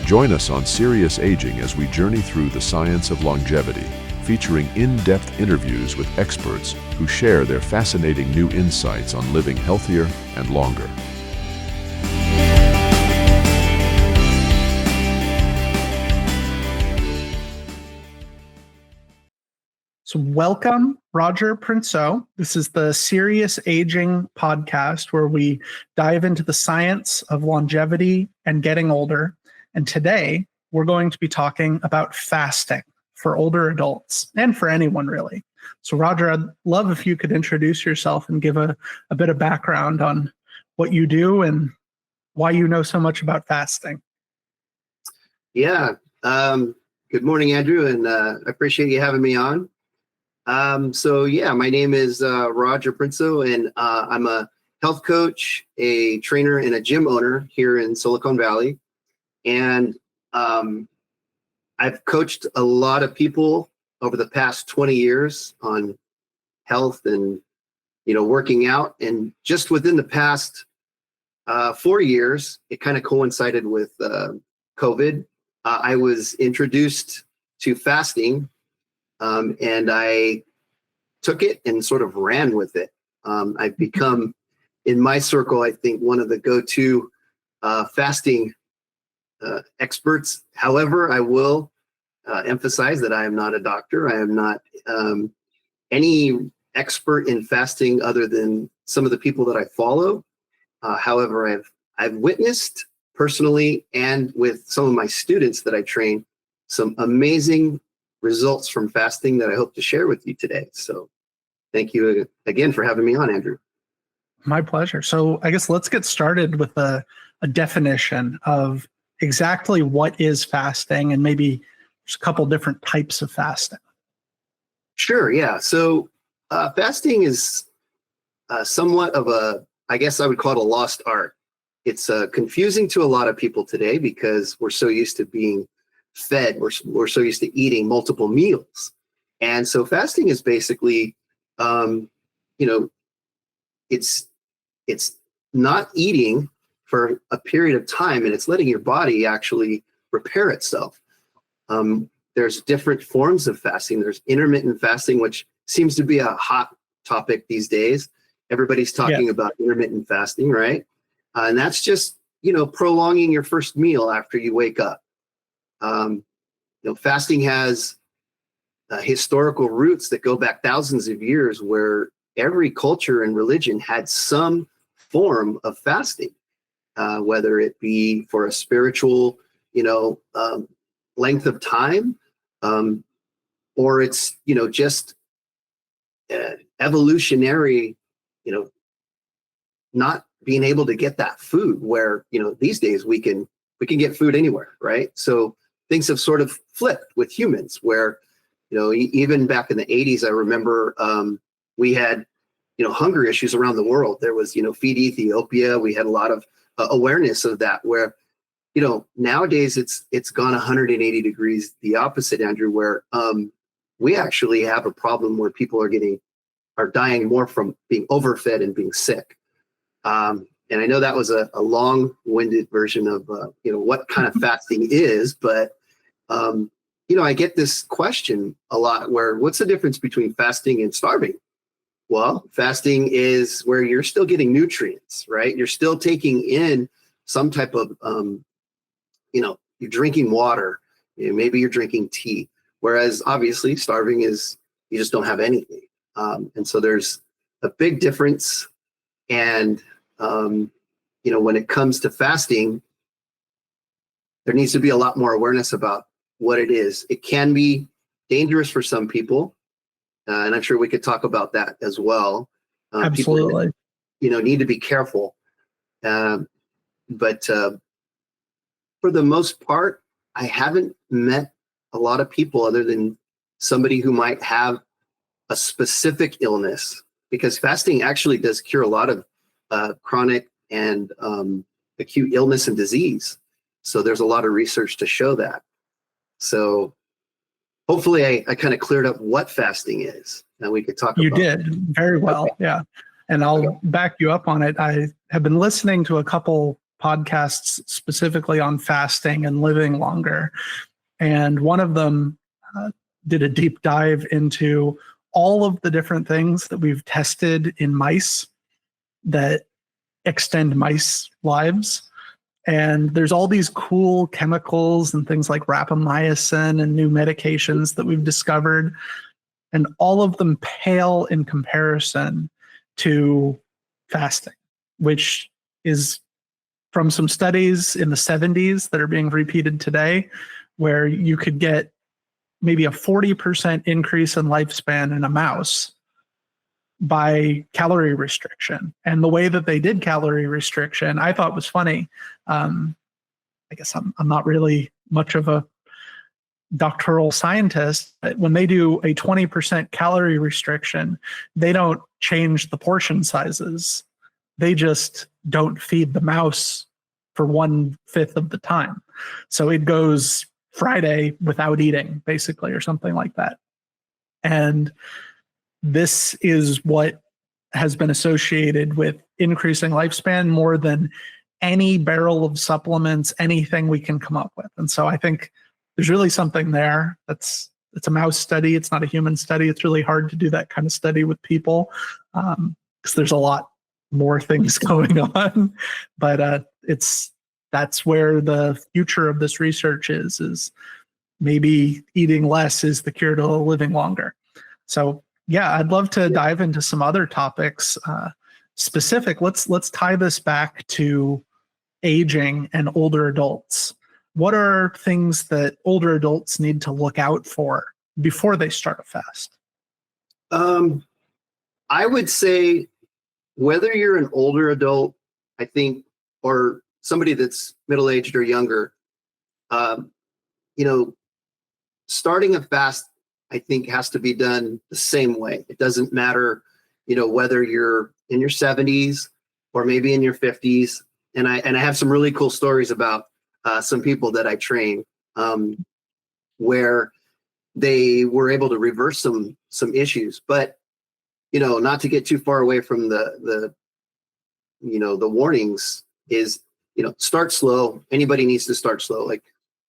Join us on Serious Aging as we journey through the science of longevity, featuring in-depth interviews with experts who share their fascinating new insights on living healthier and longer. So welcome, Roger Princeau. This is the Serious Aging podcast where we dive into the science of longevity and getting older. And today we're going to be talking about fasting for older adults and for anyone really. So Roger, I'd love if you could introduce yourself and give a bit of background on what you do and why you know so much about fasting. Yeah. Good morning, Andrew, and I appreciate you having me on. My name is Roger Princeau, and I'm a health coach, a trainer, and a gym owner here in Silicon Valley. And I've coached a lot of people over the past 20 years on health and, working out. And just within the past 4 years, it kind of coincided with COVID. I was introduced to fasting. And I took it and sort of ran with it. I've become, in my circle, I think, one of the go-to fasting experts. However, I will emphasize that I am not a doctor. I am not any expert in fasting other than some of the people that I follow. However, I've witnessed personally and with some of my students that I train some amazing results from fasting that I hope to share with you today. So thank you again for having me on, Andrew. My pleasure. So I guess let's get started with a definition of exactly what is fasting and maybe there's a couple different types of fasting. Sure. Yeah. So fasting is somewhat of I guess I would call it a lost art. It's confusing to a lot of people today because we're so used to being fed. We're so used to eating multiple meals. And so fasting is basically, it's not eating for a period of time and it's letting your body actually repair itself. There's different forms of fasting. There's intermittent fasting, which seems to be a hot topic these days. Everybody's talking about intermittent fasting, right? And that's just, prolonging your first meal after you wake up. Fasting has historical roots that go back thousands of years where every culture and religion had some form of fasting, whether it be for a spiritual, length of time, or it's, just evolutionary, not being able to get that food where, these days we can get food anywhere, right? So things have sort of flipped with humans where, even back in the 80s, I remember we had, hunger issues around the world. There was, Feed Ethiopia. We had a lot of awareness of that where, nowadays it's gone 180 degrees the opposite, Andrew, where we actually have a problem where people are dying more from being overfed and being sick. And I know that was a long-winded version of, what kind of fasting is, but, I get this question a lot where what's the difference between fasting and starving? Well, fasting is where you're still getting nutrients, right? You're still taking in some type of, you're drinking water, maybe you're drinking tea, whereas obviously starving is you just don't have anything. And so there's a big difference. And, when it comes to fasting, there needs to be a lot more awareness about what it is. It can be dangerous for some people. And I'm sure we could talk about that as well. Absolutely. People, need to be careful. But for the most part, I haven't met a lot of people other than somebody who might have a specific illness, because fasting actually does cure a lot of chronic and acute illness and disease. So there's a lot of research to show that. So hopefully I kind of cleared up what fasting is and we could talk about it. You did very well. Okay. Yeah. And I'll back you up on it. I have been listening to a couple podcasts specifically on fasting and living longer. And one of them did a deep dive into all of the different things that we've tested in mice that extend mice lives. And there's all these cool chemicals and things like rapamycin and new medications that we've discovered. And all of them pale in comparison to fasting, which is from some studies in the 70s that are being repeated today, where you could get maybe a 40% increase in lifespan in a mouse by calorie restriction. And the way that they did calorie restriction, I thought was funny. I guess I'm not really much of a doctoral scientist, but when they do a 20% calorie restriction, they don't change the portion sizes. They just don't feed the mouse for 1/5 of the time. So it goes Friday without eating, basically, or something like that. And this is what has been associated with increasing lifespan more than any barrel of supplements, anything we can come up with. And so I think there's really something there. It's a mouse study. It's not a human study. It's really hard to do that kind of study with people because there's a lot more things going on. But that's where the future of this research is maybe eating less is the cure to living longer. So yeah, I'd love to dive into some other topics specific. Let's tie this back to aging and older adults. What are things that older adults need to look out for before they start a fast? I would say whether you're an older adult, I think, or somebody that's middle-aged or younger, starting a fast, I think, has to be done the same way. It doesn't matter, whether you're in your 70s or maybe in your 50s. And I have some really cool stories about some people that I train where they were able to reverse some issues. But, not to get too far away from the warnings is, start slow. Anybody needs to start slow. Like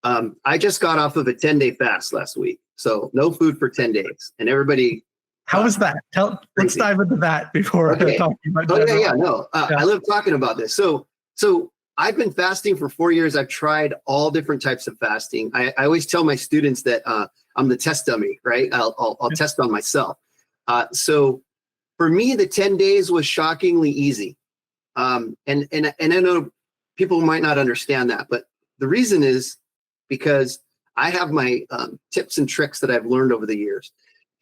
I just got off of a 10-day fast last week. So no food for 10 days. And everybody. How was that? Let's dive into that before talking about I love talking about this. So I've been fasting for 4 years. I've tried all different types of fasting. I always tell my students that I'm the test dummy, right? I'll test on myself. So for me, the 10 days was shockingly easy. And I know people might not understand that, but the reason is because I have my tips and tricks that I've learned over the years.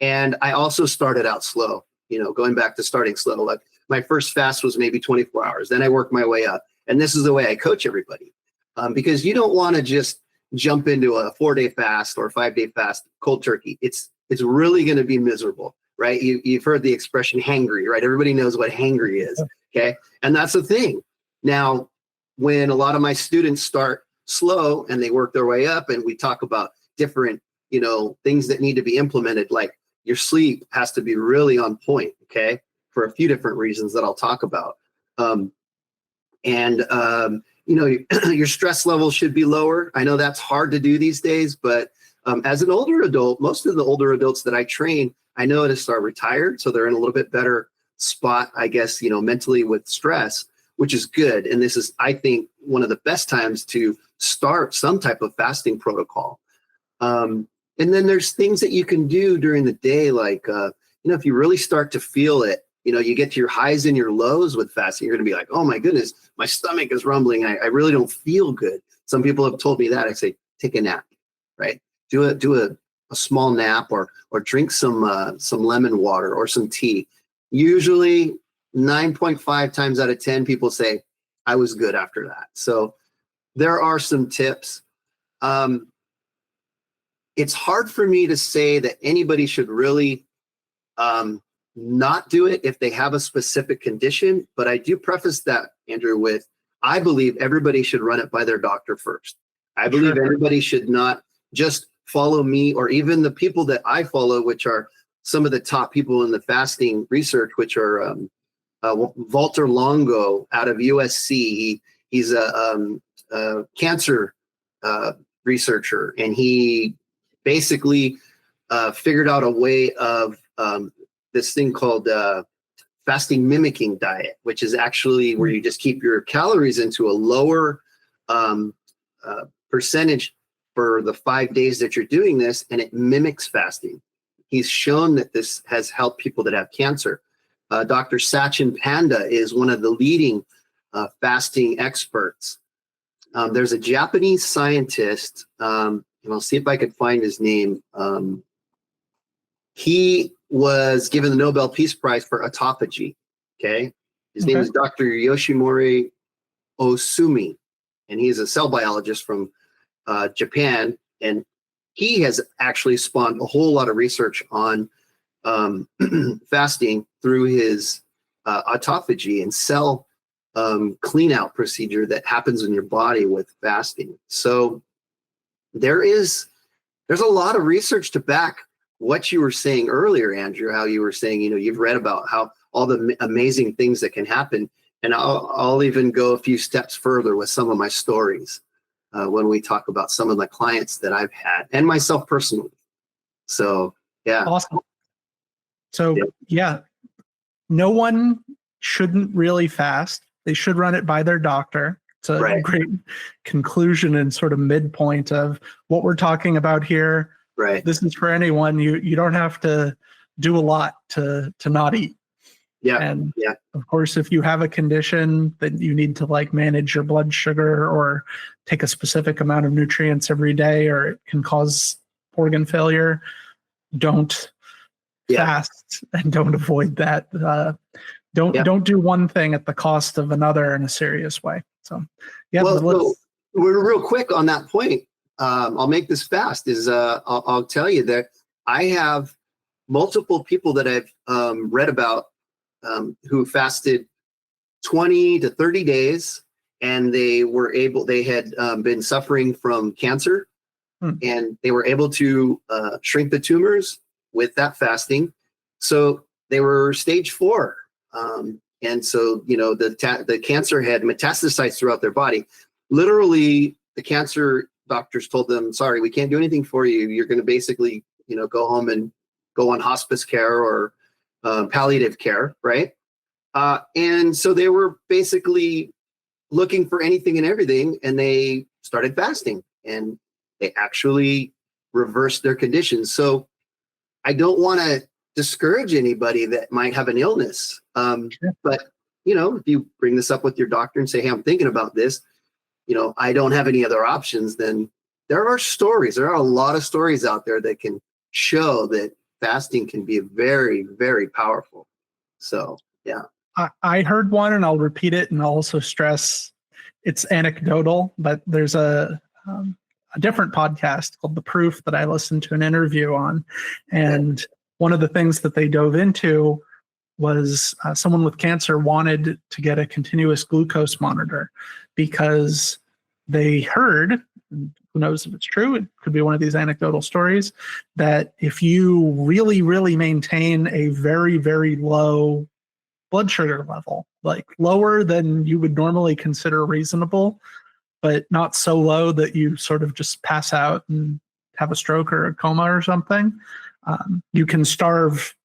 And I also started out slow, going back to starting slow. Like my first fast was maybe 24 hours. Then I worked my way up. And this is the way I coach everybody, because you don't want to just jump into a 4-day fast or a 5-day fast cold turkey. It's really going to be miserable, right? You've heard the expression hangry, right? Everybody knows what hangry is, okay? And that's the thing. Now, when a lot of my students start slow and they work their way up, and we talk about different, things that need to be implemented, like your sleep has to be really on point, okay? For a few different reasons that I'll talk about. Your stress level should be lower. I know that's hard to do these days, but as an older adult, most of the older adults that I train, I notice are retired. So they're in a little bit better spot, I guess, mentally with stress, which is good. And this is, I think, one of the best times to start some type of fasting protocol. And then there's things that you can do during the day, like, if you really start to feel it, you get to your highs and your lows with fasting, you're going to be like, oh my goodness, my stomach is rumbling. I really don't feel good. Some people have told me that. I say, take a nap, right? Do a small nap or drink some lemon water or some tea. Usually 9.5 times out of 10 people say, I was good after that. So there are some tips. It's hard for me to say that anybody should really not do it if they have a specific condition, but I do preface that, Andrew, with I believe everybody should run it by their doctor first. I believe everybody should not just follow me or even the people that I follow, which are some of the top people in the fasting research, which are Walter Longo out of USC. He's a cancer researcher, and he basically figured out a way of this thing called fasting mimicking diet, which is actually where you just keep your calories into a lower percentage for the 5 days that you're doing this, and it mimics fasting. He's shown that this has helped people that have cancer. Dr. Sachin Panda is one of the leading fasting experts. There's a Japanese scientist, and I'll see if I could find his name. He was given the Nobel Peace Prize for autophagy. Okay, his name is Dr. Yoshinori Osumi, and he is a cell biologist from Japan, and he has actually spawned a whole lot of research on fasting through his autophagy and cell clean out procedure that happens in your body with fasting. So there's a lot of research to back what you were saying earlier, Andrew, how you were saying, you've read about how all the amazing things that can happen. And I'll even go a few steps further with some of my stories when we talk about some of the clients that I've had and myself personally. So, yeah. Awesome. So, yeah, no one shouldn't really fast. They should run it by their doctor. It's a great conclusion and sort of midpoint of what we're talking about here. Right. This is for anyone. You don't have to do a lot to not eat. Yeah. And of course, if you have a condition that you need to manage your blood sugar or take a specific amount of nutrients every day, or it can cause organ failure, don't fast and don't avoid that. Don't do one thing at the cost of another in a serious way. So, well, we're real quick on that point. I'll make this fast. I'll tell you that I have multiple people that I've read about who fasted 20 to 30 days, and they had been suffering from cancer, and they were able to shrink the tumors with that fasting. So they were stage 4. And so, the cancer had metastasized throughout their body. Literally, the cancer doctors told them, sorry, we can't do anything for you. You're going to basically, go home and go on hospice care or palliative care, right? And so they were basically looking for anything and everything, and they started fasting, and they actually reversed their conditions. So I don't want to discourage anybody that might have an illness. But, if you bring this up with your doctor and say, hey, I'm thinking about this, I don't have any other options, then there are stories. There are a lot of stories out there that can show that fasting can be very, very powerful. So, yeah. I heard one, and I'll repeat it, and I'll also stress it's anecdotal, but there's a different podcast called The Proof that I listened to an interview on. And one of the things that they dove into was someone with cancer wanted to get a continuous glucose monitor because they heard, who knows if it's true, it could be one of these anecdotal stories, that if you really, really maintain a very, very low blood sugar level, like lower than you would normally consider reasonable, but not so low that you sort of just pass out and have a stroke or a coma or something, you can starve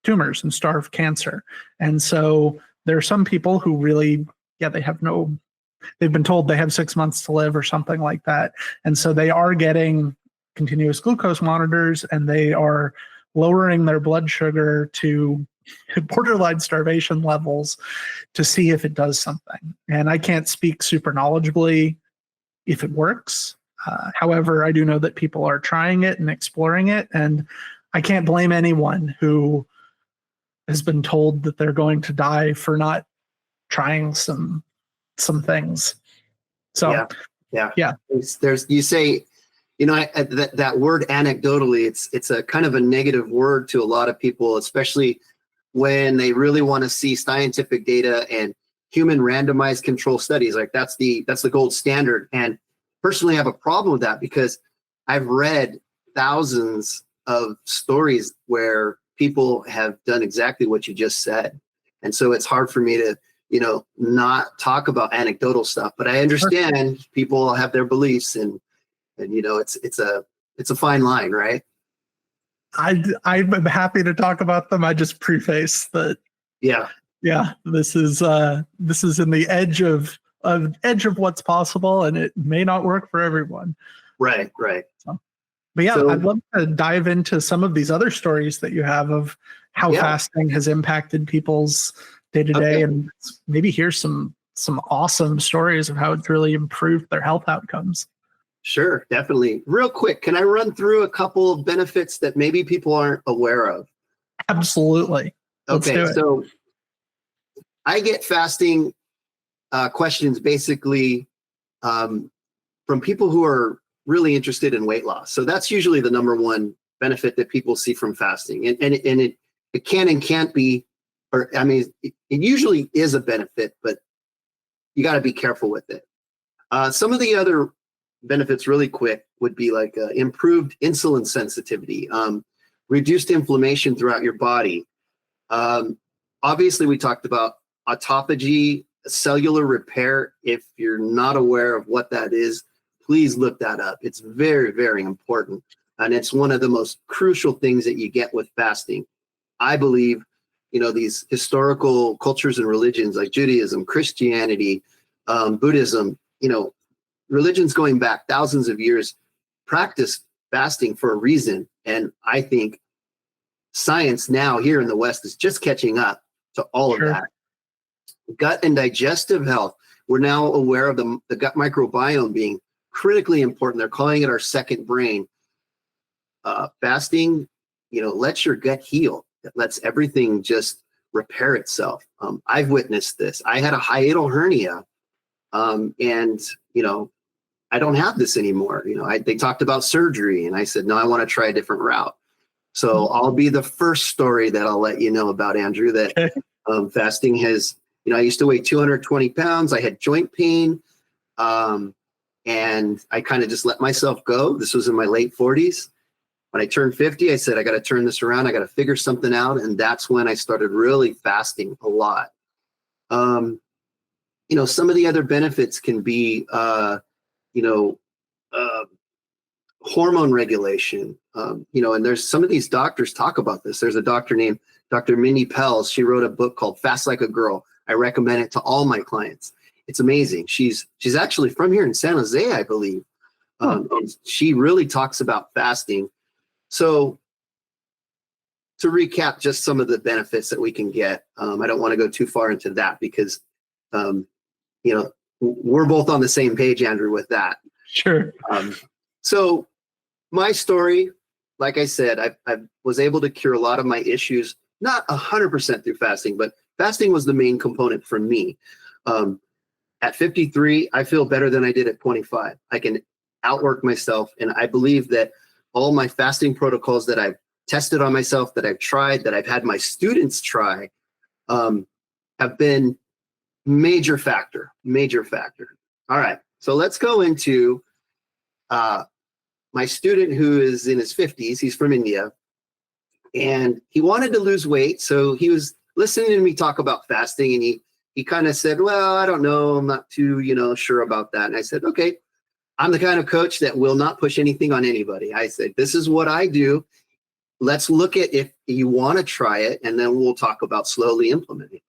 tumors and starve cancer. And so there are some people who really, they've been told they have 6 months to live or something like that. And so they are getting continuous glucose monitors, and they are lowering their blood sugar to borderline starvation levels to see if it does something. And I can't speak super knowledgeably if it works. However, I do know that people are trying it and exploring it, and I can't blame anyone who has been told that they're going to die for not trying some things. So yeah. There's you say, that word anecdotally, it's a kind of a negative word to a lot of people, especially when they really want to see scientific data and human randomized control studies. Like that's the gold standard. And personally, I have a problem with that because I've read thousands of stories where people have done exactly what you just said. And so it's hard for me to not talk about anecdotal stuff, but I understand people have their beliefs, and it's a fine line, right? I'm happy to talk about them. I just preface that. Yeah. This is in the edge of what's possible, and it may not work for everyone. Right. So, but yeah, I'd love to dive into some of these other stories that you have of how fasting has impacted people's day to day, and maybe hear some awesome stories of how it's really improved their health outcomes. Sure, definitely. Real quick, can I run through a couple of benefits that maybe people aren't aware of? Absolutely. Let's do it. So I get fasting questions basically from people who are really interested in weight loss. So that's usually the number one benefit that people see from fasting. And it can and can't be, or I mean, it usually is a benefit, but you got to be careful with it. Some of the other benefits really quick would be like improved insulin sensitivity, reduced inflammation throughout your body. Obviously, we talked about autophagy, cellular repair. If you're not aware of what that is, please look that up. It's very, very important. And it's one of the most crucial things that you get with fasting. I believe, these historical cultures and religions like Judaism, Christianity, Buddhism, religions going back thousands of years practice fasting for a reason. And I think science now here in the West is just catching up to all of that. Gut and digestive health. We're now aware of the gut microbiome being critically important. They're calling it our second brain. Fasting, lets your gut heal. It lets everything just repair itself. I've witnessed this. I had a hiatal hernia, and I don't have this anymore. They talked about surgery, and I said, no, I want to try a different route. So I'll be the first story that I'll let you know about, Andrew, that fasting has, I used to weigh 220 pounds. I had joint pain, and I kind of just let myself go. This was in my late 40s. When I turned 50, I said, I got to turn this around. I got to figure something out. And that's when I started really fasting a lot. Some of the other benefits can be, hormone regulation, and there's some of these doctors talk about this. There's a doctor named Dr. Mindy Pelz. She wrote a book called Fast Like a Girl. I recommend it to all my clients. It's amazing. She's actually from here in San Jose, I believe. And she really talks about fasting. So to recap just some of the benefits that we can get, I don't want to go too far into that because, we're both on the same page, Andrew, with that. Sure. So my story, like I said, I was able to cure a lot of my issues, not 100% through fasting, but fasting was the main component for me. At 53, I feel better than I did at 25. I can outwork myself. And I believe that all my fasting protocols that I've tested on myself, that I've tried, that I've had my students try, have been major factor. All right. So let's go into my student who is in his 50s. He's from India, and he wanted to lose weight. So he was listening to me talk about fasting, and he kind of said, well, I don't know. I'm not too, sure about that. And I said, okay, I'm the kind of coach that will not push anything on anybody. I said, this is what I do. Let's look at if you want to try it, and then we'll talk about slowly implementing.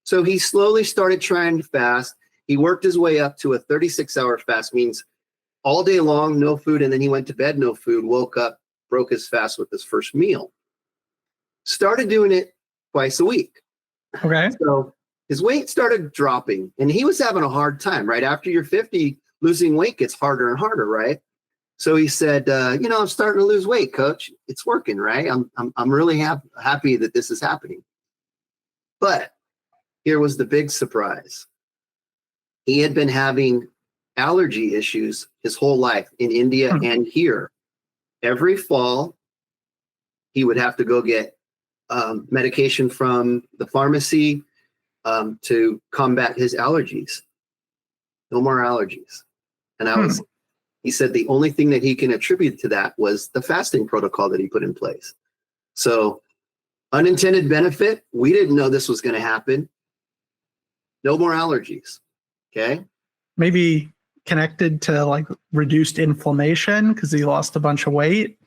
So he slowly started trying to fast. He worked his way up to a 36-hour fast, means all day long, no food, and then he went to bed, no food, woke up, broke his fast with his first meal. Started doing it twice a week. Okay. So his weight started dropping, and he was having a hard time. Right after you're 50, losing weight gets harder and harder, right? So he said, I'm starting to lose weight, coach. It's working, right? I'm really happy that this is happening. But here was the big surprise. He had been having allergy issues his whole life in India and here. Every fall, he would have to go get medication from the pharmacy to combat his allergies. No more allergies. And he said the only thing that he can attribute to that was the fasting protocol that he put in place. So unintended benefit, we didn't know this was going to happen. no more allergies. Okay. Maybe connected to like reduced inflammation because he lost a bunch of weight.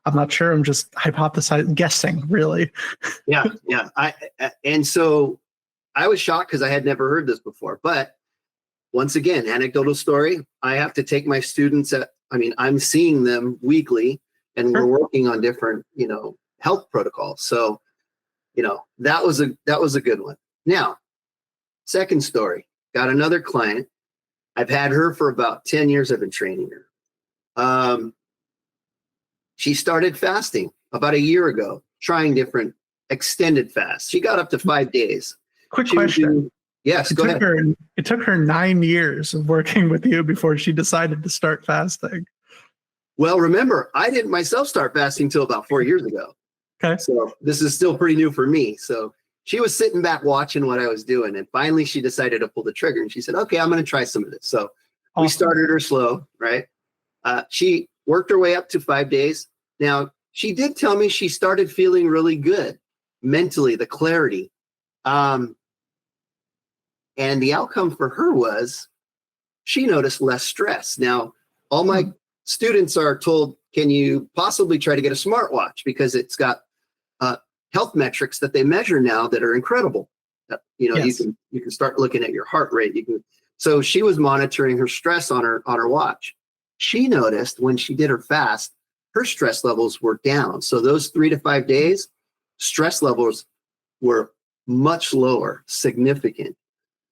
I'm not sure. I'm just hypothesizing, guessing, really. Yeah. And so I was shocked because I had never heard this before. But once again, anecdotal story. I have to take my students I'm seeing them weekly, and Sure. we're working on different, health protocols. So, that was a good one. Now, second story, got another client. I've had her for about 10 years. I've been training her. She started fasting about a year ago, trying different extended fasts. She got up to 5 days. Quick question. Yes, go ahead. It took her 9 years of working with you before she decided to start fasting. Well, remember, I didn't myself start fasting till about 4 years ago. Okay. So this is still pretty new for me. So she was sitting back watching what I was doing. And finally, she decided to pull the trigger. And she said, okay, I'm going to try some of this. So we started her slow, right? She worked her way up to 5 days. Now, she did tell me she started feeling really good mentally, the clarity. And the outcome for her was she noticed less stress. Now, all my students are told, can you possibly try to get a smartwatch? Because it's got health metrics that they measure now that are incredible. Yes. You can start looking at your heart rate. So she was monitoring her stress on her watch. She noticed when she did her fast, her stress levels were down. So those 3 to 5 days, stress levels were much lower, significant.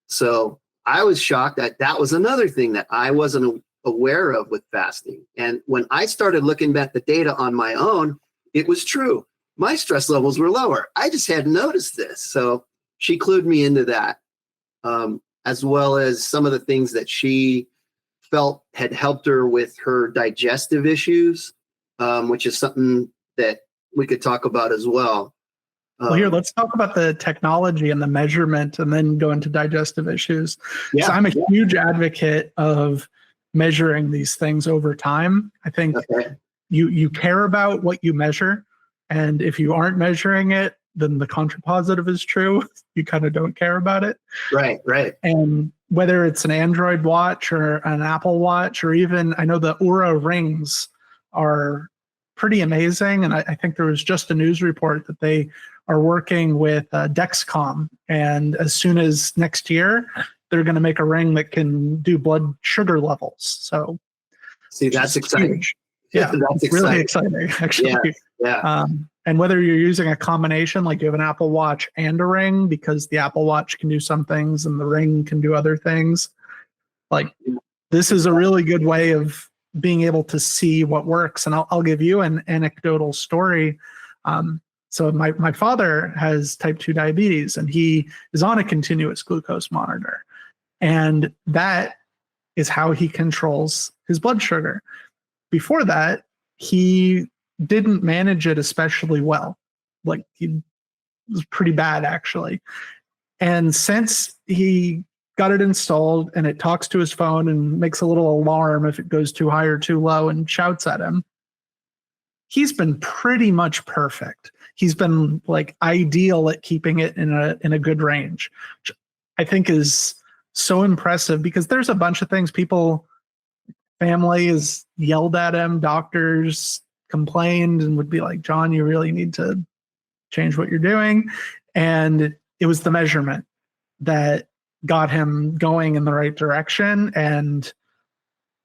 So I was shocked that was another thing that I wasn't aware of with fasting. And when I started looking at the data on my own, it was true. My stress levels were lower. I just hadn't noticed this. So she clued me into that, as well as some of the things that she felt had helped her with her digestive issues, which is something that we could talk about as well. Well, here, let's talk about the technology and the measurement and then go into digestive issues. Yeah, so I'm a huge advocate of measuring these things over time. I think you care about what you measure. And if you aren't measuring it, then the contrapositive is true. You kind of don't care about it. Right. And whether it's an Android watch or an Apple watch, or even, I know the Oura rings are pretty amazing. And I think there was just a news report that they are working with Dexcom. And as soon as next year, they're going to make a ring that can do blood sugar levels. So see, that's exciting. Huge. Yeah, that's really exciting, actually. Yeah. And whether you're using a combination, like you have an Apple Watch and a ring, because the Apple Watch can do some things and the ring can do other things. Like, this is a really good way of being able to see what works. And I'll give you an anecdotal story. So my father has type 2 diabetes, and he is on a continuous glucose monitor. And that is how he controls his blood sugar. Before that, he didn't manage it especially well. Like, he was pretty bad, actually. And since he got it installed and it talks to his phone and makes a little alarm if it goes too high or too low and shouts at him, he's been pretty much perfect. He's been like ideal at keeping it in a good range, which I think is so impressive, because there's a bunch of things family has yelled at him, doctors complained and would be like, John, you really need to change what you're doing. And it was the measurement that got him going in the right direction. And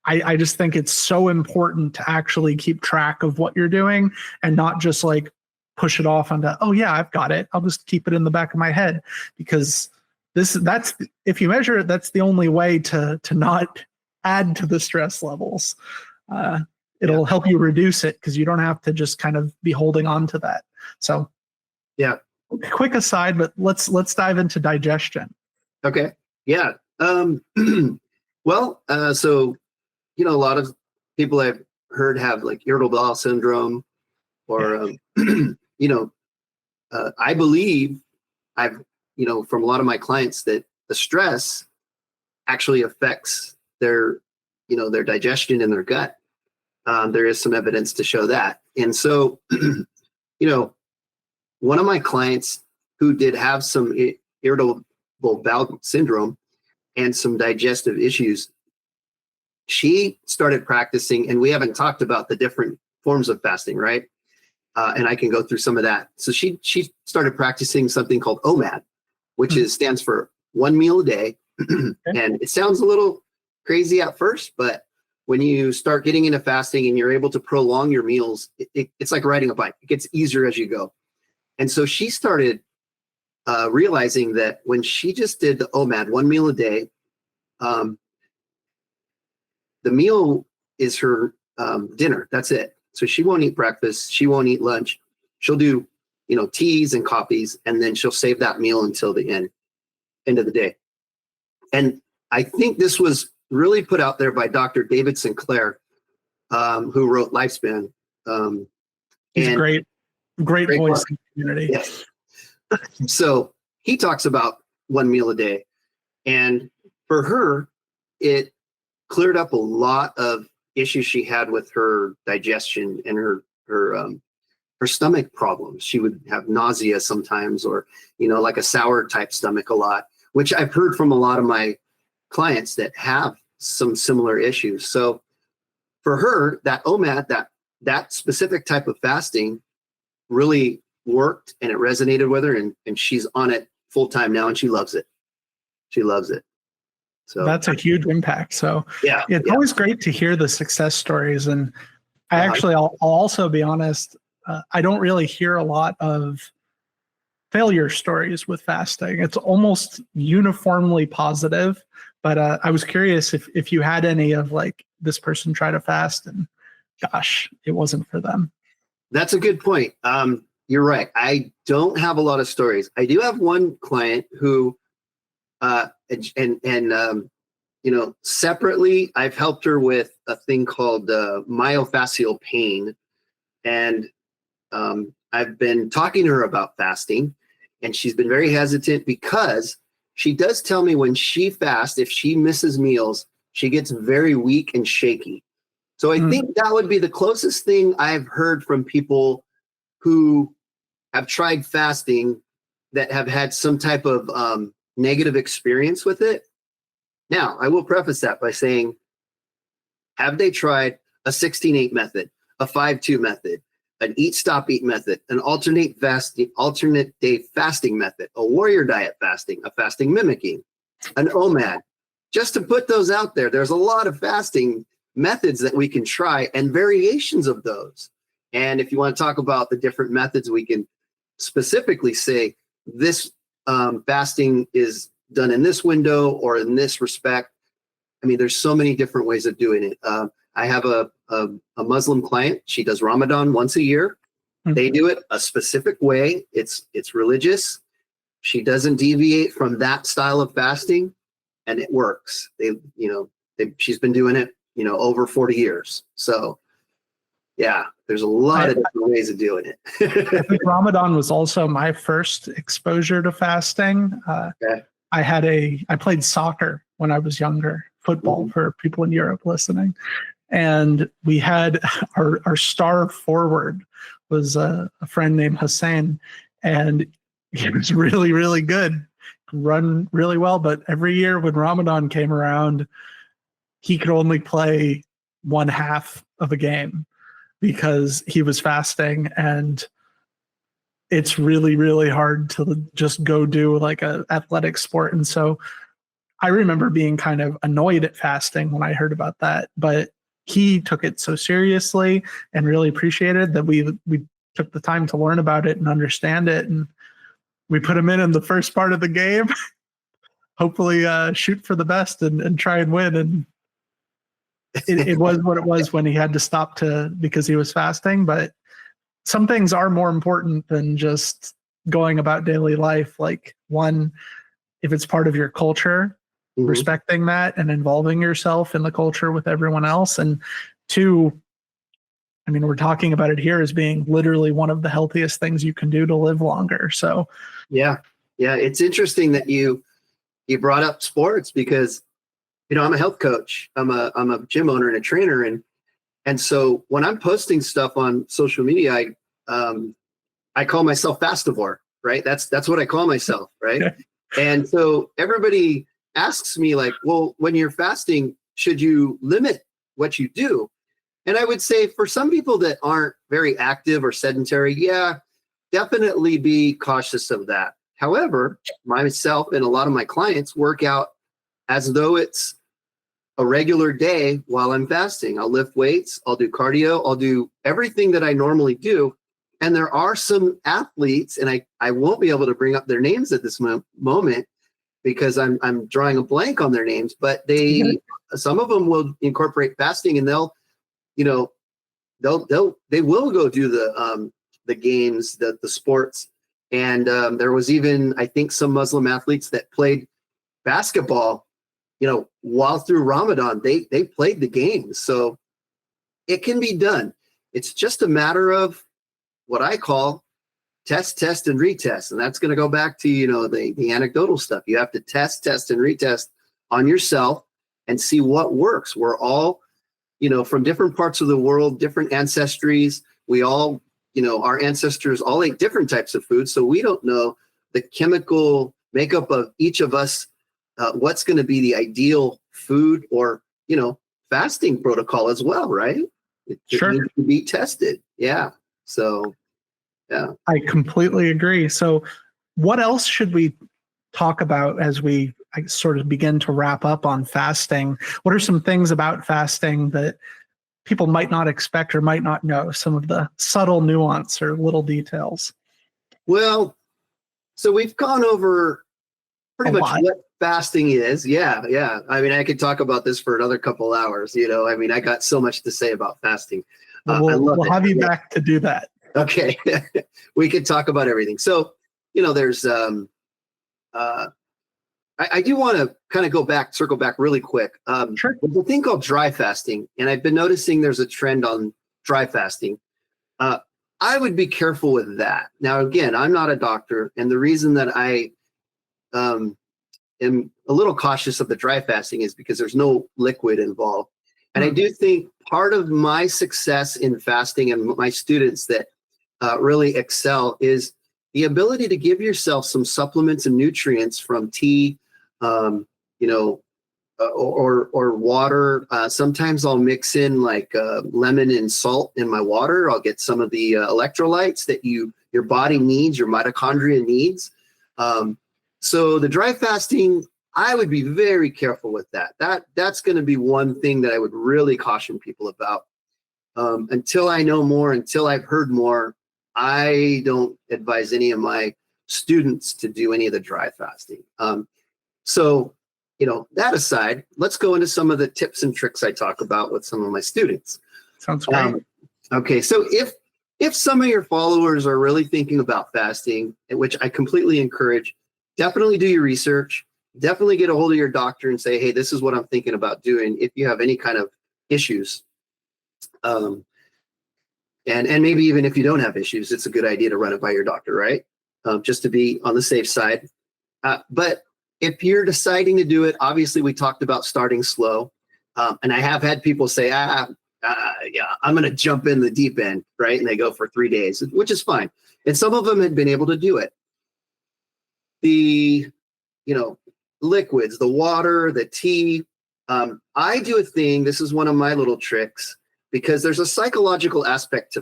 I just think it's so important to actually keep track of what you're doing and not just like push it off onto, oh yeah, I've got it, I'll just keep it in the back of my head. Because that's if you measure it, that's the only way to not add to the stress levels. It'll help you reduce it, because you don't have to just kind of be holding on to that. So quick aside, but let's dive into digestion. Okay. Yeah. Well, so, a lot of people I've heard have like irritable bowel syndrome, or, I believe from a lot of my clients that the stress actually affects their digestion in their gut. There is some evidence to show that. And so, one of my clients who did have some irritable bowel syndrome and some digestive issues. She started practicing, and we haven't talked about the different forms of fasting, right? And I can go through some of that. So she started practicing something called OMAD, which stands for 1 meal a day. And it sounds a little crazy at first, but when you start getting into fasting and you're able to prolong your meals, it's like riding a bike. It gets easier as you go. And so she started realizing that when she just did the OMAD, 1 meal a day, the meal is her dinner. That's it. So she won't eat breakfast. She won't eat lunch. She'll do, teas and coffees, and then she'll save that meal until the end of the day. And I think this was really put out there by Dr. David Sinclair, who wrote Lifespan. He's a great voice in the community. Yes. So he talks about 1 meal a day. And for her, it cleared up a lot of issues she had with her digestion and her stomach problems. She would have nausea sometimes, or, like a sour type stomach a lot, which I've heard from a lot of my clients that have some similar issues. So for her, that OMAD, that specific type of fasting really worked, and it resonated with her, and she's on it full time now, and she loves it. She loves it. So that's a huge impact. So it's always great to hear the success stories. And I'll also be honest, I don't really hear a lot of failure stories with fasting. It's almost uniformly positive. But I was curious if you had any of like, this person tried to fast and gosh, it wasn't for them. That's a good point. You're right. I don't have a lot of stories. I do have one client who, separately, I've helped her with a thing called myofascial pain. And I've been talking to her about fasting, and she's been very hesitant because she does tell me when she fasts, if she misses meals, she gets very weak and shaky. So I think that would be the closest thing I've heard from people who have tried fasting that have had some type of negative experience with it. Now, I will preface that by saying, have they tried a 16-8 method, a 5-2 method, an eat, stop, eat method, an alternate day fasting method, a warrior diet fasting, a fasting mimicking, an OMAD? Just to put those out there, there's a lot of fasting methods that we can try and variations of those. And if you want to talk about the different methods, we can specifically say this fasting is done in this window or in this respect. I mean, there's so many different ways of doing it. I have a Muslim client. She does Ramadan once a year. They do it a specific way. It's religious. She doesn't deviate from that style of fasting, and it works. She's been doing it, over 40 years. So yeah, there's a lot of different ways of doing it. I think Ramadan was also my first exposure to fasting. Okay. I played soccer when I was younger, football for people in Europe listening. And we had our star forward was a friend named Hussein, and he was really, really good, run really well. But every year when Ramadan came around, he could only play one half of a game because he was fasting, and it's really, really hard to just go do like a athletic sport. And so I remember being kind of annoyed at fasting when I heard about that, but he took it so seriously and really appreciated that we took the time to learn about it and understand it. And we put him in the first part of the game, hopefully shoot for the best and try and win. And it was what it was when he had to stop because he was fasting. But some things are more important than just going about daily life. Like, one, if it's part of your culture, respecting that and involving yourself in the culture with everyone else. And two, I mean, we're talking about it here as being literally one of the healthiest things you can do to live longer. So yeah, it's interesting that you brought up sports because, I'm a health coach. I'm a gym owner and a trainer. And so when I'm posting stuff on social media, I call myself fastivore, right? That's what I call myself, right? And so everybody asks me like, well, when you're fasting, should you limit what you do? And I would say for some people that aren't very active or sedentary, yeah, definitely be cautious of that. However, myself and a lot of my clients work out as though it's a regular day while I'm fasting. I'll lift weights, I'll do cardio, I'll do everything that I normally do. And there are some athletes, and I won't be able to bring up their names at this moment because I'm drawing a blank on their names, but some of them will incorporate fasting, and they will go do the games, the sports. And there was even, I think, some Muslim athletes that played basketball, while through Ramadan, they played the games. So it can be done. It's just a matter of what I call test, and retest. And that's going to go back to, the anecdotal stuff. You have to test, and retest on yourself and see what works. We're all, from different parts of the world, different ancestries. We all, our ancestors all ate different types of food. So we don't know the chemical makeup of each of us, what's going to be the ideal food or, fasting protocol as well, right? It needs to be tested. Yeah. So, yeah. I completely agree. So what else should we talk about as we sort of begin to wrap up on fasting? What are some things about fasting that people might not expect or might not know, some of the subtle nuance or little details? Well, so we've gone over pretty much what fasting is. Yeah. I mean, I could talk about this for another couple hours, I got so much to say about fasting. We'll have you back to do that. Okay. We could talk about everything. So, there's, I do want to kind of circle back really quick. Sure. There's a thing called dry fasting, and I've been noticing there's a trend on dry fasting. I would be careful with that. Now, again, I'm not a doctor, and the reason that I am a little cautious of the dry fasting is because there's no liquid involved. And I do think part of my success in fasting and my students that really excel is the ability to give yourself some supplements and nutrients from tea, or water. Sometimes I'll mix in like lemon and salt in my water. I'll get some of the electrolytes that your body needs, your mitochondria needs. So the dry fasting, I would be very careful with that. That's going to be one thing that I would really caution people about. Until I know more, until I've heard more, I don't advise any of my students to do any of the dry fasting. So, that aside, let's go into some of the tips and tricks I talk about with some of my students. Sounds great. Okay, so if some of your followers are really thinking about fasting, which I completely encourage, definitely do your research. Definitely get a hold of your doctor and say, hey, this is what I'm thinking about doing if you have any kind of issues. And maybe even if you don't have issues, it's a good idea to run it by your doctor, right? Just to be on the safe side. But if you're deciding to do it, obviously we talked about starting slow. And I have had people say, yeah, I'm going to jump in the deep end, right? And they go for 3 days, which is fine. And some of them had been able to do it. The, liquids, the water, the tea. I do a thing, this is one of my little tricks, because there's a psychological aspect to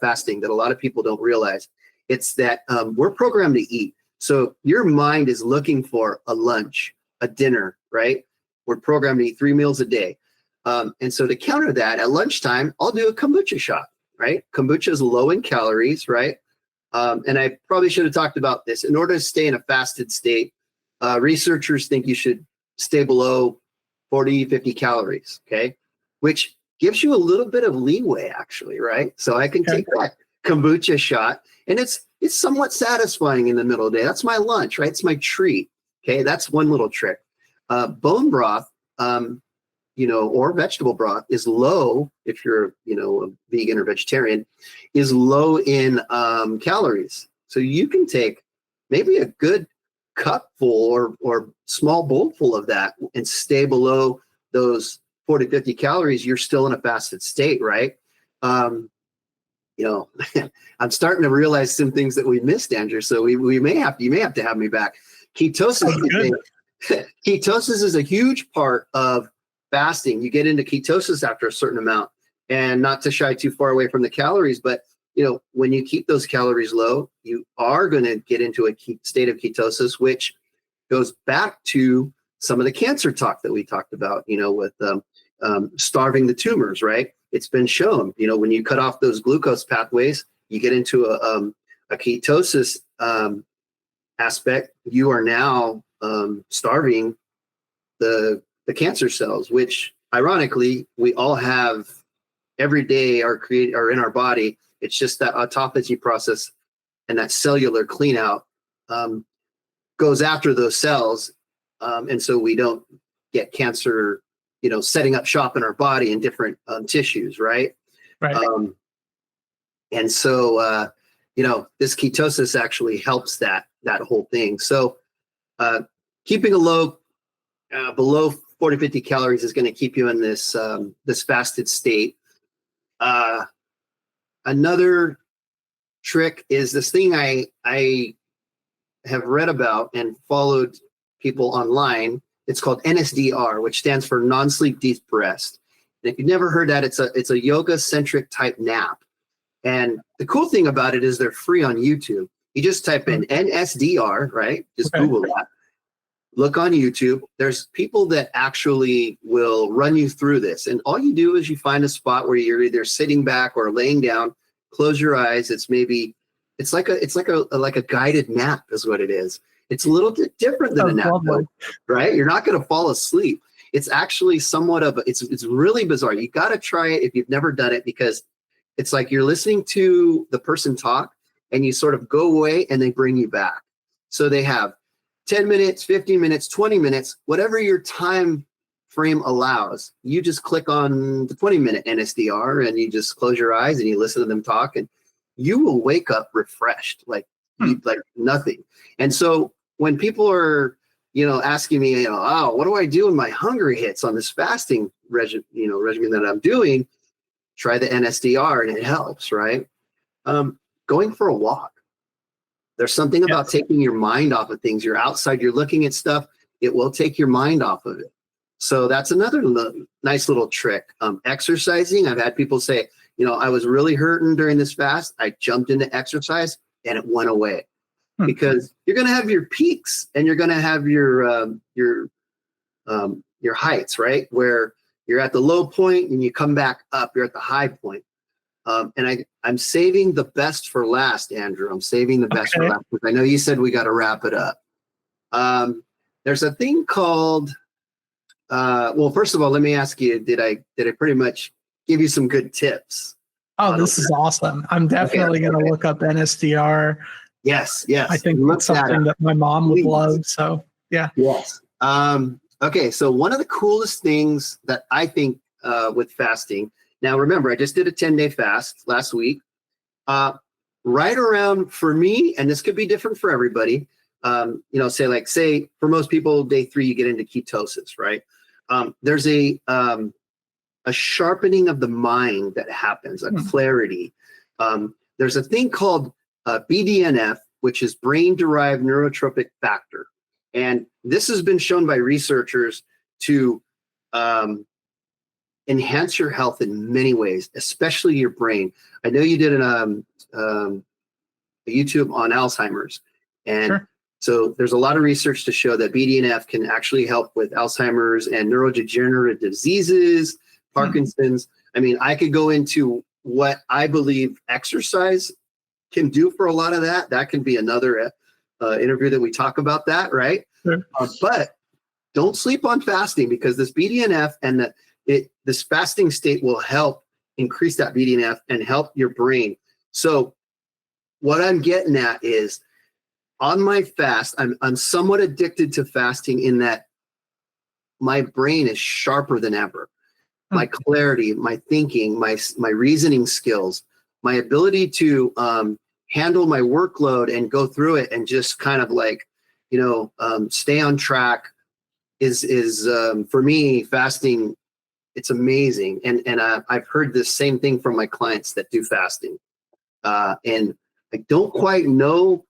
fasting that a lot of people don't realize. It's that we're programmed to eat. So your mind is looking for a lunch, a dinner, right? We're programmed to eat 3 meals a day. And so to counter that, at lunchtime, I'll do a kombucha shot, right? Kombucha is low in calories, right? And I probably should have talked about this. In order to stay in a fasted state, researchers think you should stay below 40, 50 calories, okay? Which gives you a little bit of leeway, actually, right? So I can take that kombucha shot, and it's somewhat satisfying in the middle of the day. That's my lunch, right? It's my treat, okay? That's one little trick. Bone broth, or vegetable broth is low, if you're, a vegan or vegetarian, is low in calories. So you can take maybe a good cupful or small bowlful of that and stay below those 40, 50 calories. You're still in a fasted state, right? I'm starting to realize some things that we missed, Andrew. So you may have to have me back. Ketosis, Sounds good. ketosis is a huge part of fasting. You get into ketosis after a certain amount, and not to shy too far away from the calories, but when you keep those calories low, you are going to get into a state of ketosis, which goes back to some of the cancer talk that we talked about, with starving the tumors, right? It's been shown, when you cut off those glucose pathways, you get into a ketosis aspect, you are now starving the cancer cells, which ironically we all have every day are in our body. It's just that autophagy process and that cellular clean out goes after those cells, and so we don't get cancer setting up shop in our body in different tissues, right? Right. And so this ketosis actually helps that whole thing. So keeping a low below 40-50 calories is going to keep you in this fasted state. Another trick is this thing I have read about and followed people online. It's called NSDR, which stands for non-sleep deep rest. And if you've never heard that, it's a yoga-centric type nap. And the cool thing about it is they're free on YouTube. You just type in NSDR, right? Just Google that. Look on YouTube. There's people that actually will run you through this. And all you do is you find a spot where you're either sitting back or laying down, close your eyes. It's like a guided nap is what it is. It's a little bit different than a nap, though, right? You're not going to fall asleep. It's actually somewhat of it's really bizarre. You got to try it if you've never done it, because it's like you're listening to the person talk and you sort of go away and they bring you back. So they have 10 minutes, 15 minutes, 20 minutes, whatever your time frame allows. You just click on the 20-minute NSDR and you just close your eyes and you listen to them talk, and you will wake up refreshed, like nothing. And so when people are, asking me, oh, what do I do when my hunger hits on this fasting regimen that I'm doing? Try the NSDR and it helps, right? Going for a walk. There's something about taking your mind off of things. You're outside, you're looking at stuff. It will take your mind off of it. So that's another nice little trick. Exercising. I've had people say, I was really hurting during this fast. I jumped into exercise and it went away. Because you're going to have your peaks and you're going to have your heights, right? Where you're at the low point and you come back up, you're at the high point. And I'm saving the best for last, Andrew. I'm saving the best for last, because I know you said we got to wrap it up. There's a thing called, well, first of all, let me ask you, did I pretty much give you some good tips? Oh, this is awesome. I'm definitely going to look up NSDR. Yes. I think that's something that my mom would love. So, yeah. Yes. Okay. So one of the coolest things that I think with fasting, now remember, I just did a 10-day fast last week. Right around, for me, and this could be different for everybody, say for most people, day 3, you get into ketosis, right? There's a sharpening of the mind that happens, a clarity. There's a thing called BDNF, which is brain-derived neurotrophic factor. And this has been shown by researchers to enhance your health in many ways, especially your brain. I know you did a YouTube on Alzheimer's. And so there's a lot of research to show that BDNF can actually help with Alzheimer's and neurodegenerative diseases, Parkinson's. I mean, I could go into what I believe exercise can do for a lot of that. That can be another interview that we talk about that, right? But don't sleep on fasting, because this BDNF and this fasting state will help increase that BDNF and help your brain. So what I'm getting at is, on my fast, I'm somewhat addicted to fasting in that my brain is sharper than ever. My clarity, my thinking, my reasoning skills, my ability to handle my workload and go through it and just kind of like, stay on track is for me, fasting. It's amazing. And I've heard this same thing from my clients that do fasting. And I don't quite know,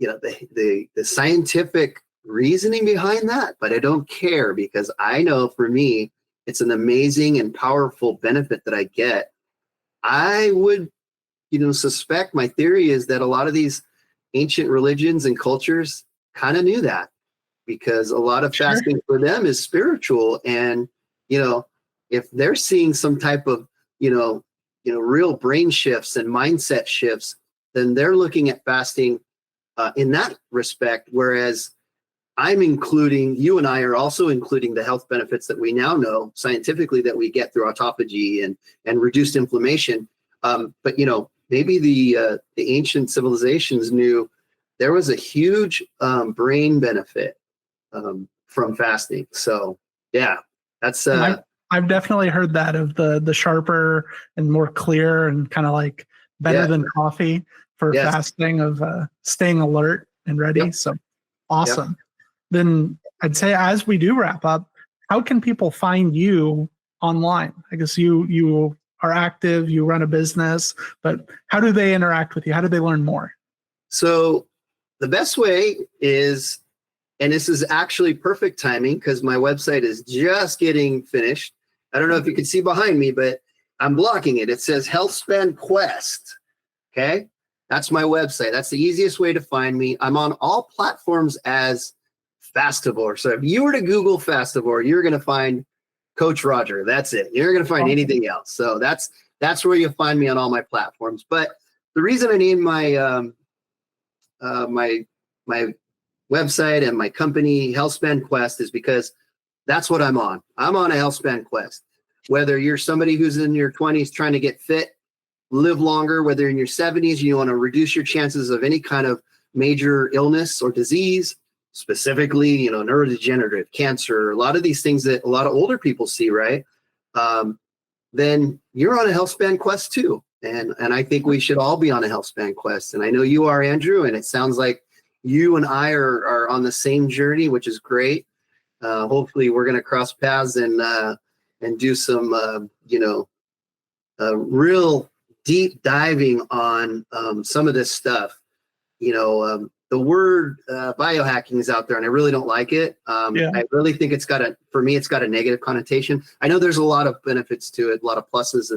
the scientific reasoning behind that, but I don't care because I know for me, it's an amazing and powerful benefit that I get. I would, suspect my theory is that a lot of these ancient religions and cultures kind of knew that because a lot of fasting for them is spiritual. And, if they're seeing some type of, real brain shifts and mindset shifts, then they're looking at fasting in that respect. Whereas you and I are also including the health benefits that we now know scientifically that we get through autophagy and reduced inflammation. But, maybe the ancient civilizations knew there was a huge brain benefit from fasting. So, yeah, that's. I've definitely heard that of the sharper and more clear and kind of like better than coffee for fasting of staying alert and ready. Yep. So awesome. Yep. Then I'd say as we do wrap up, how can people find you online? I guess you are active, you run a business, but how do they interact with you? How do they learn more? So the best way is, and this is actually perfect timing because my website is just getting finished. I don't know if you can see behind me, but I'm blocking it. It says HealthSpan Quest. Okay. That's my website. That's the easiest way to find me. I'm on all platforms as Fastivore. So if you were to Google Fastivore, you're going to find Coach Roger. That's it. You're going to find anything else. So that's where you'll find me on all my platforms. But the reason I named my my website and my company HealthSpan Quest is because that's what I'm on. I'm on a HealthSpan Quest. Whether you're somebody who's in your 20s trying to get fit, live longer, whether in your 70s you want to reduce your chances of any kind of major illness or disease, specifically, neurodegenerative, cancer, a lot of these things that a lot of older people see, right? Then you're on a HealthSpan Quest too. And I think we should all be on a HealthSpan Quest. And I know you are, Andrew, and it sounds like you and I are on the same journey, which is great. Hopefully we're going to cross paths and do some, real deep diving on some of this stuff. The word biohacking is out there and I really don't like it. I really think it's got a negative connotation. I know there's a lot of benefits to it, a lot of pluses,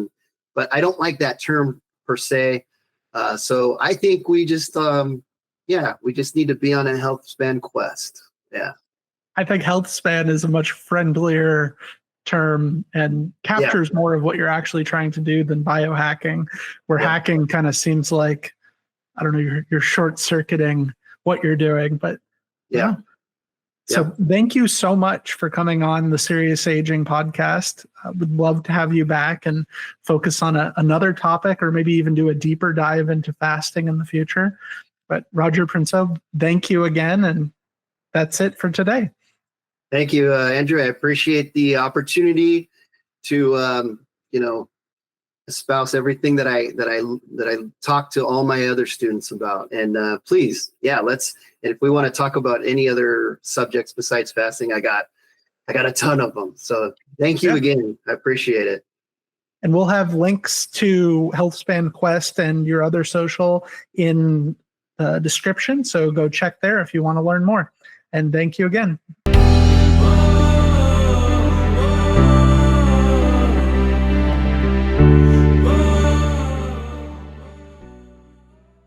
but I don't like that term per se. So I think we just need to be on a HealthSpan Quest. Yeah. I think HealthSpan is a much friendlier term and captures more of what you're actually trying to do than biohacking, where hacking kind of seems like, I don't know, you're short-circuiting what you're doing, but So thank you so much for coming on the Serious Aging podcast. I would love to have you back and focus on another topic or maybe even do a deeper dive into fasting in the future. But Roger Princeau, thank you again. And that's it for today. Thank you, Andrew. I appreciate the opportunity to, espouse everything that I talk to all my other students about. And please, and if we want to talk about any other subjects besides fasting, I got a ton of them. So thank you again. I appreciate it. And we'll have links to HealthSpan Quest and your other social in the description. So go check there if you want to learn more. And thank you again.